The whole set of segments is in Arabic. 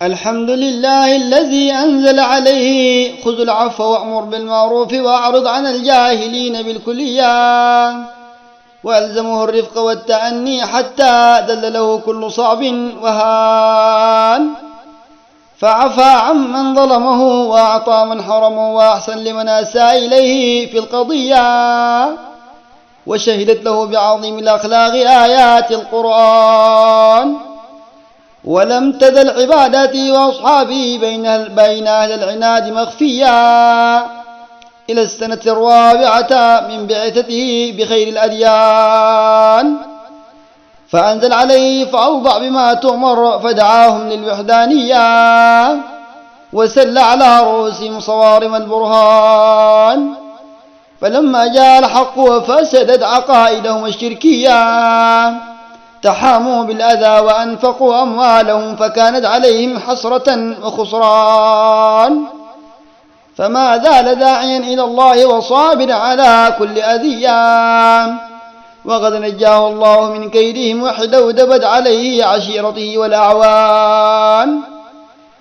الحمد لله الذي أنزل عليه خذ العفو وأمر بالمعروف وأعرض عن الجاهلين بالكلية، وألزمه الرفق والتأني حتى دلله كل صعب وهان، فعفى عمن ظلمه وأعطى من حرمه وأحسن لمن أساء إليه في القضية، وشهدت له بعظيم الأخلاق آيات القرآن، ولم تزل عبادته وأصحابه بين أهل العناد مخفيا إلى السنة الرابعة من بعثته بخير الأديان، فأنزل عليه فأوضع بما تؤمر فدعاهم للوحدانية، وسل على رؤوسهم صوارم البرهان، فلما جاء الحق وفسدت عقائدهم الشركية تحاموا بالأذى وأنفقوا أموالهم فكانت عليهم حسرة وخسران، فما زال داعيا إلى الله وصابرا على كل أذية، وقد نجاه الله من كيدهم وحدودبت عليه عشيرته والأعوان،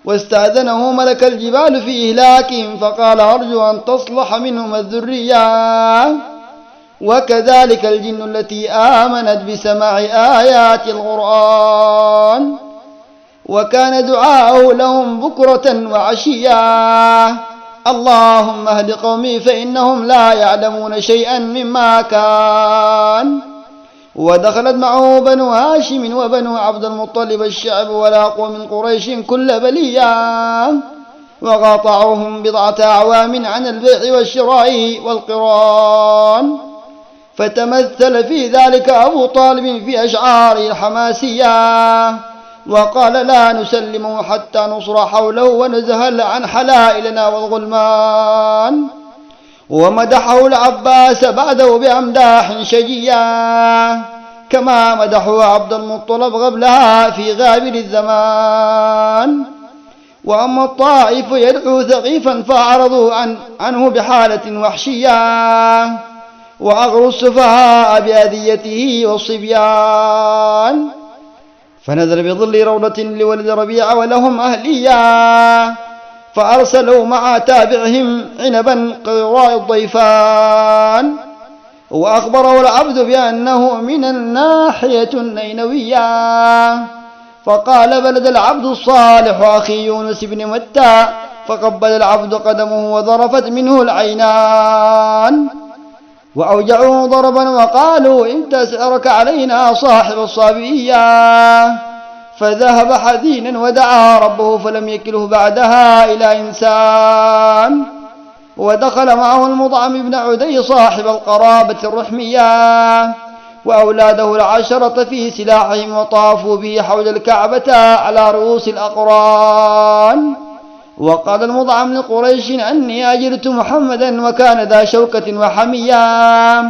واستأذنه ملك الجبال في إهلاكهم فقال أرجو أن تصلح منهم الذرية، وكذلك الجن التي آمنت بسماع آيات القرآن، وكان دعاءه لهم بكرة وعشيا اللهم اهد قومي فإنهم لا يعلمون شيئا مما كان. ودخلت معه بنو هاشم وبنو عبد المطلب الشعب ولاقوا من قريش كل بلية، وقاطعوهم بضعة أعوام عن البيع والشراء والقران، فتمثل في ذلك أبو طالب في أشعاره الحماسية وقال لا نسلمه حتى نصر حوله ونزهل عن حلائلنا والغلمان، ومدحه العباس بعده بأمداح شجية كما مدحه عبد المطلب قبلها في غابر الزمان. وأما الطائف يدعو ثقيفا فأعرضوا عنه بحالة وحشية، وأغروا السفهاء بأذيته والصبيان، فنزل بظل روضة لولد ربيع ولهم أهلية، فأرسلوا مع تابعهم عنبا قراء الضيفان، وأخبره العبد بأنه من الناحية النينوية، فقال بلد العبد الصالح أخي يونس بن متى، فقبل العبد قدمه وظرفت منه العينان، وأوجعوه ضربا وقالوا انت سعرك علينا صاحب الصابئية، فذهب حزينا ودعا ربه فلم يكله بعدها إلى إنسان. ودخل معه المطعم بن عدي صاحب القرابة الرحمية وأولاده العشرة في سلاحهم، وطافوا به حول الكعبة على رؤوس الأقران، وقال المطعم لقريش أني أجرت محمدا وكان ذا شوكة وحمية،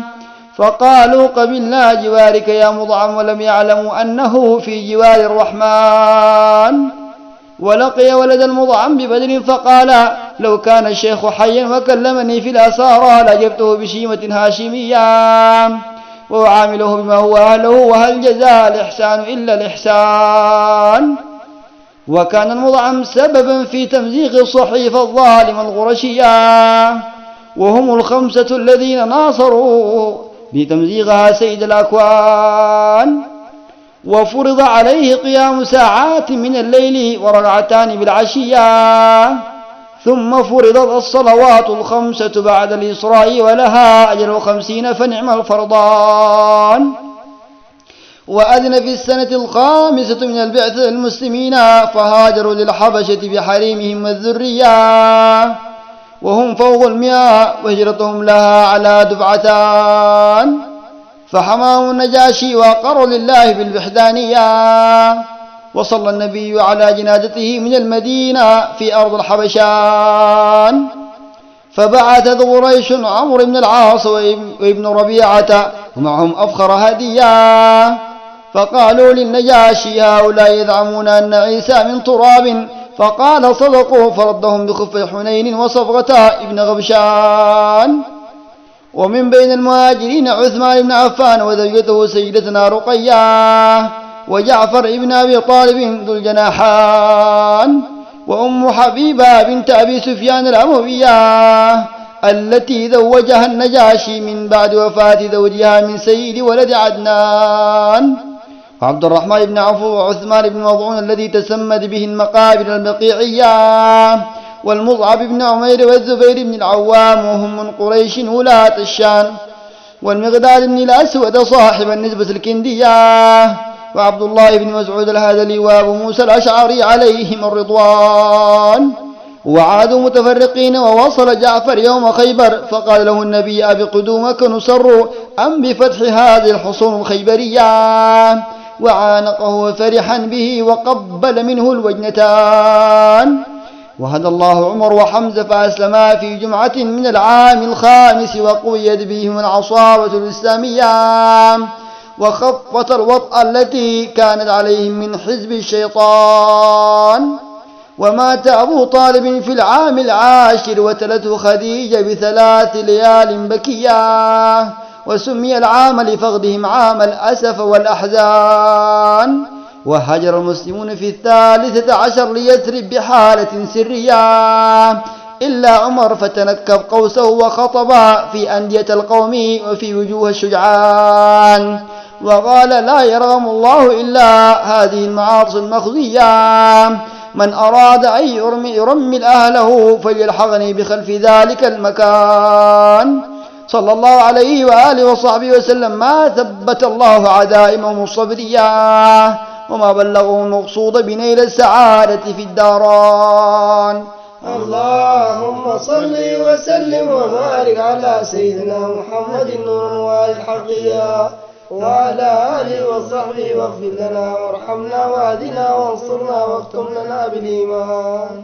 فقالوا قبلنا جوارك يا مطعم، ولم يعلموا أنه في جوار الرحمن. ولقي ولد المطعم ببدر فقال لو كان الشيخ حيا وكلمني في الأسارى لأجبته بشيمة هاشمية وأعامله بما هو أهله، وهل جزاء الإحسان إلا الإحسان. وكان المطعم سببا في تمزيق الصحيفة الظالم القرشية، وهم الخمسة الذين ناصروا بتمزيقها سيد الأكوان، وفرض عليه قيام ساعات من الليل وركعتان بالعشية، ثم فرضت الصلوات الخمسة بعد الإسراء ولها أجر 50 فنعم الفرضان. وأذن في السنة 5 من البعثة المسلمين فهاجروا للحبشة بحريمهم والذرية، وهم فوق 100 وهجرتهم لها على دفعتان، فحماهم النجاشي وأقروا لله بالوحدانية. وصلى النبي على جنازته من المدينة في أرض الحبشان، فبعثت قريش عمرو بن العاص وابن ربيعة ومعهم أفخر هدية، فقالوا للنجاشي هؤلاء يزعمون أن عيسى من تراب، فقال صدقوا، فردهم بخف حنين وصفغة ابن غبشان. ومن بين المهاجرين عثمان بن عفان وزوجته سيدتنا رقية، وجعفر ابن أبي طالب ذو الجناحان، وأم حبيبة بنت أبي سفيان الأموية التي زوجها النجاشي من بعد وفاة زوجها من سيد ولد عدنان، وعبد الرحمن بن عوف وعثمان بن مظعون الذي تسمد به المقابر البقيعية، والمصعب بن عمير والزبير بن العوام وهم من قريش ولاة الشام، والمقداد بن الأسود صاحب النسبة الكندية، وعبد الله بن مسعود الهذلي وأبو موسى الأشعري عليهم الرضوان. وعادوا متفرقين، ووصل جعفر يوم خيبر فقال له النبي: أبقدومك نسر أم بفتح هذه الحصون الخيبرية؟ وعانقه فرحا به وقبل منه الوجنتان. وهدى الله عمر وحمزة فأسلما في جمعة من العام الخامس، وقويت بهم العصابة الإسلامية، وخفت الوطأ التي كانت عليهم من حزب الشيطان. ومات أبو طالب في العام العاشر، وتلته خديجة ب3 ليال بكية، وسمي العام لفقدهم عام الأسف والأحزان. وهجر المسلمون في 13 ليثرب بحالة سرية، إلا عمر فتنكب قوسه وخطب في أندية القوم وفي وجوه الشجعان، وقال: لا يرغم الله إلا هذه المعاصي المخزية، من أراد أن يرمل أهله فليلحقني بخلف ذلك المكان. صلى الله عليه وآله وصحبه وسلم. ما ثبت الله عدائمهم الصبرية، وما بلغوا المقصود بنيل السعادة في الداران. اللهم صل وسلم وبارك على سيدنا محمد نور الوالي الحقيقة، وعلى آله وصحبه، واغفر لنا وارحمنا واهدنا وانصرنا واختم لنا بالإيمان.